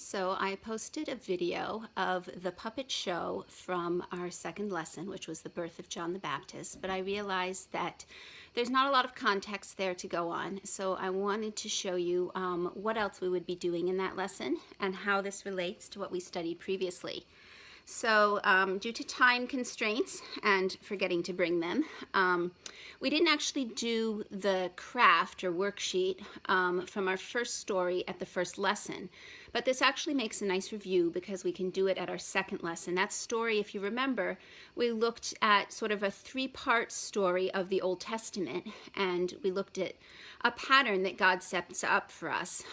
So I posted a video of the puppet show from our second lesson, which was the birth of John the Baptist, but I realized that there's not a lot of context there to go on. So I wanted to show you what else we would be doing in that lesson and how this relates to what we studied previously. So due to time constraints and forgetting to bring them, we didn't actually do the craft or worksheet from our first story at the first lesson. But this actually makes a nice review because we can do it at our second lesson. That story, if you remember, we looked at sort of a three-part story of the Old Testament, and we looked at a pattern that God sets up for us.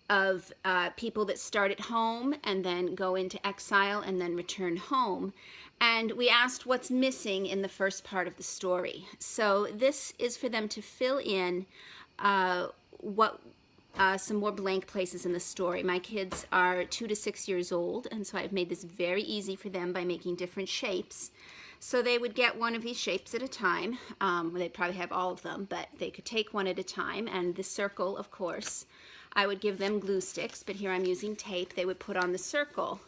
Of people that start at home and then go into exile and then return home. And we asked what's missing in the first part of the story. So this is for them to fill in some more blank places in the story. My kids are 2 to 6 years old, and so I've made this very easy for them by making different shapes. So they would get one of these shapes at a time. They'd probably have all of them, but they could take one at a time. And the circle, of course, I would give them glue sticks, but here I'm using tape. They would put on the circle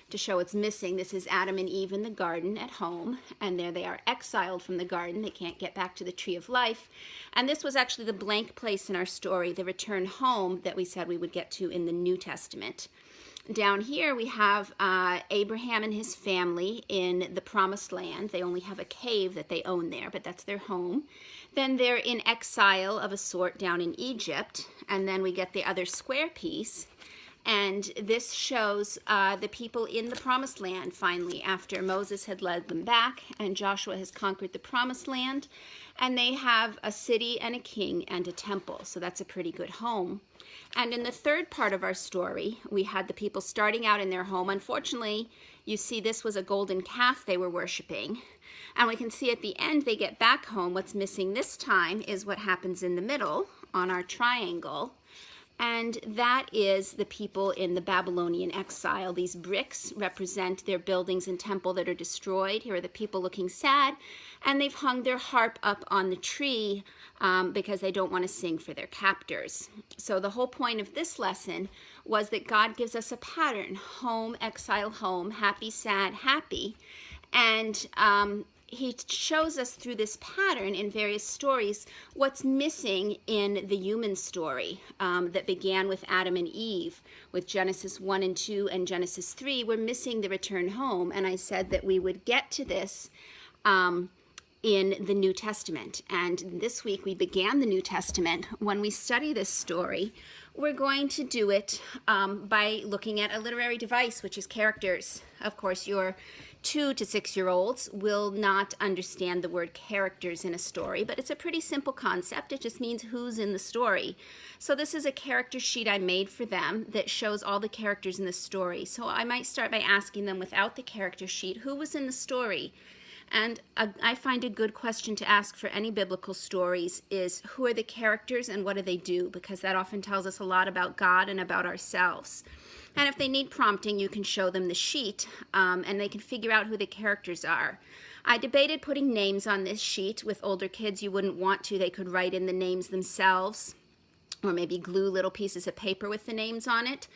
to show what's missing. This is Adam and Eve in the garden at home, and there they are exiled from the garden. They can't get back to the tree of life. And this was actually the blank place in our story, the return home that we said we would get to in the New Testament. Down here we have Abraham and his family in the Promised Land. They only have a cave that they own there, but that's their home. Then they're in exile of a sort down in Egypt, and then we get the other square piece. And this shows the people in the Promised Land finally after Moses had led them back and Joshua has conquered the Promised Land. And they have a city and a king and a temple. So that's a pretty good home. And in the third part of our story, we had the people starting out in their home. Unfortunately, you see this was a golden calf they were worshiping. And we can see at the end they get back home. What's missing this time is what happens in the middle on our triangle. And that is the people in the Babylonian exile. These bricks represent their buildings and temple that are destroyed. Here are the people looking sad, and they've hung their harp up on the tree because they don't want to sing for their captors. So the whole point of this lesson was that God gives us a pattern: home, exile, home, happy, sad, happy. And he shows us through this pattern in various stories what's missing in the human story that began with Adam and Eve. With Genesis 1 and 2 and Genesis 3, we're missing the return home. And I said that we would get to this in the New Testament. And this week we began the New Testament. When we study this story, we're going to do it by looking at a literary device, which is characters. Of course, your 2 to 6 year olds will not understand the word characters in a story, but it's a pretty simple concept. It just means who's in the story. So this is a character sheet I made for them that shows all the characters in the story. So I might start by asking them without the character sheet, who was in the story? And I find a good question to ask for any biblical stories is, who are the characters and what do they do? Because that often tells us a lot about God and about ourselves. And if they need prompting, you can show them the sheet and they can figure out who the characters are. I debated putting names on this sheet. With older kids, you wouldn't want to. They could write in the names themselves or maybe glue little pieces of paper with the names on it.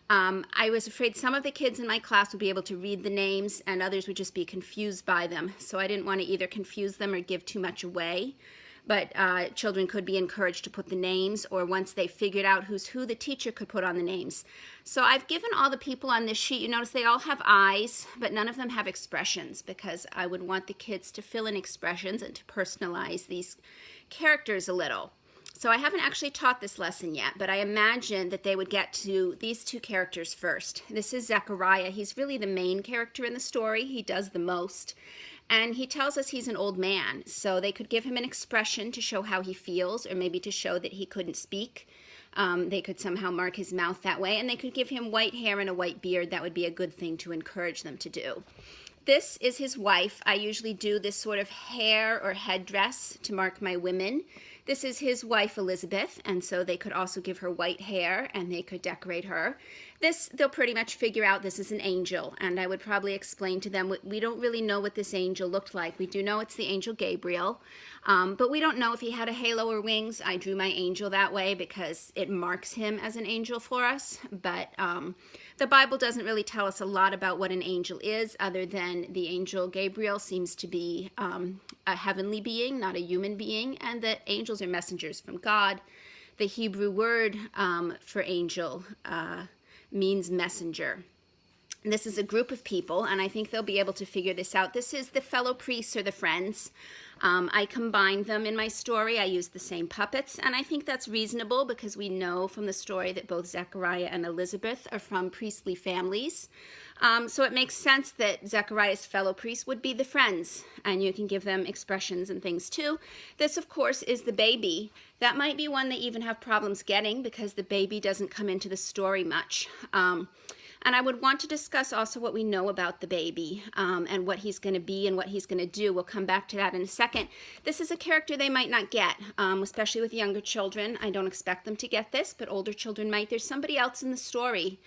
I was afraid some of the kids in my class would be able to read the names and others would just be confused by them. So I didn't want to either confuse them or give too much away. But children could be encouraged to put the names, or once they figured out who's who, the teacher could put on the names. So I've given all the people on this sheet, you notice they all have eyes, but none of them have expressions because I would want the kids to fill in expressions and to personalize these characters a little. So I haven't actually taught this lesson yet, but I imagine that they would get to these 2 characters first. This is Zechariah. He's really the main character in the story. He does the most. And he tells us he's an old man, so they could give him an expression to show how he feels, or maybe to show that he couldn't speak. They could somehow mark his mouth that way, and they could give him white hair and a white beard. That would be a good thing to encourage them to do. This is his wife. I usually do this sort of hair or headdress to mark my women. This is his wife Elizabeth, and so they could also give her white hair and they could decorate her. This, they'll pretty much figure out this is an angel, and I would probably explain to them, we don't really know what this angel looked like. We do know it's the angel Gabriel, but we don't know if he had a halo or wings. I drew my angel that way because it marks him as an angel for us, but the Bible doesn't really tell us a lot about what an angel is, other than the angel Gabriel seems to be a heavenly being, not a human being, and that angels are messengers from God. The Hebrew word for angel means messenger. This is a group of people, and I think they'll be able to figure this out. This is the fellow priests or the friends. I combined them in my story. I used the same puppets, and I think that's reasonable because we know from the story that both Zechariah and Elizabeth are from priestly families. So it makes sense that Zechariah's fellow priests would be the friends, and you can give them expressions and things too. This, of course, is the baby. That might be one they even have problems getting because the baby doesn't come into the story much. And I would want to discuss also what we know about the baby and what he's going to be and what he's going to do. We'll come back to that in a second. This is a character they might not get, especially with younger children. I don't expect them to get this, but older children might. There's somebody else in the story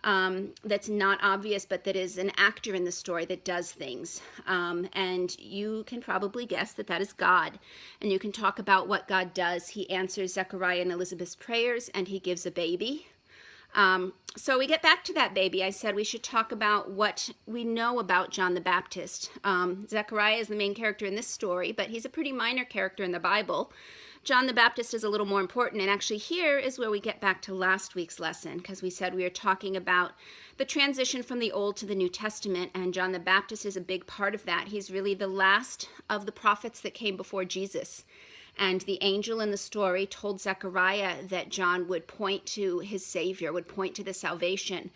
that's not obvious, but that is an actor in the story that does things. And you can probably guess that that is God. And you can talk about what God does. He answers Zechariah and Elizabeth's prayers, and he gives a baby. So we get back to that baby. I said we should talk about what we know about John the Baptist. Zechariah is the main character in this story, but he's a pretty minor character in the Bible. John the Baptist is a little more important, and actually here is where we get back to last week's lesson, because we said we are talking about the transition from the Old to the New Testament, and John the Baptist is a big part of that. He's really the last of the prophets that came before Jesus. And the angel in the story told Zechariah that John would point to his Savior, would point to the salvation.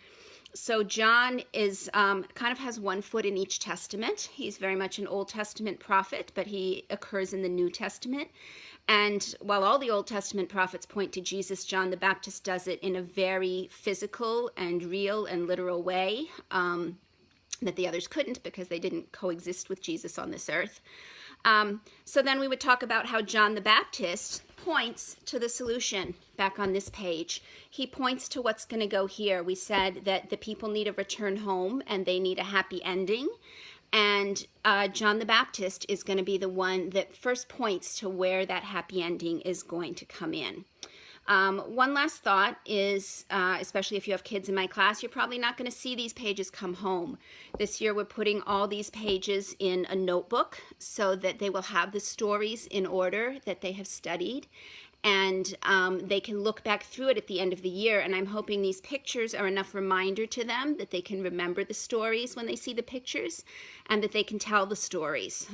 So John is kind of has one foot in each testament. He's very much an Old Testament prophet, but he occurs in the New Testament. And while all the Old Testament prophets point to Jesus, John the Baptist does it in a very physical and real and literal way that the others couldn't because they didn't coexist with Jesus on this earth. So then we would talk about how John the Baptist points to the solution back on this page. He points to what's going to go here. We said that the people need a return home and they need a happy ending. And John the Baptist is going to be the one that first points to where that happy ending is going to come in. One last thought is, especially if you have kids in my class, you're probably not going to see these pages come home. This year we're putting all these pages in a notebook so that they will have the stories in order that they have studied, and they can look back through it at the end of the year. And I'm hoping these pictures are enough reminder to them that they can remember the stories when they see the pictures and that they can tell the stories,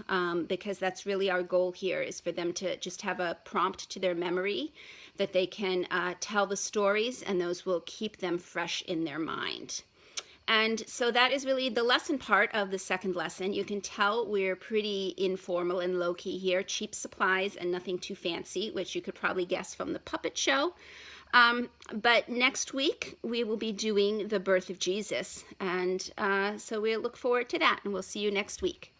because that's really our goal here, is for them to just have a prompt to their memory that they can tell the stories, and those will keep them fresh in their mind. And so that is really the lesson part of the second lesson. You can tell we're pretty informal and low-key here, cheap supplies and nothing too fancy, which you could probably guess from the puppet show. But next week, we will be doing the birth of Jesus. And so we'll look forward to that, and we'll see you next week.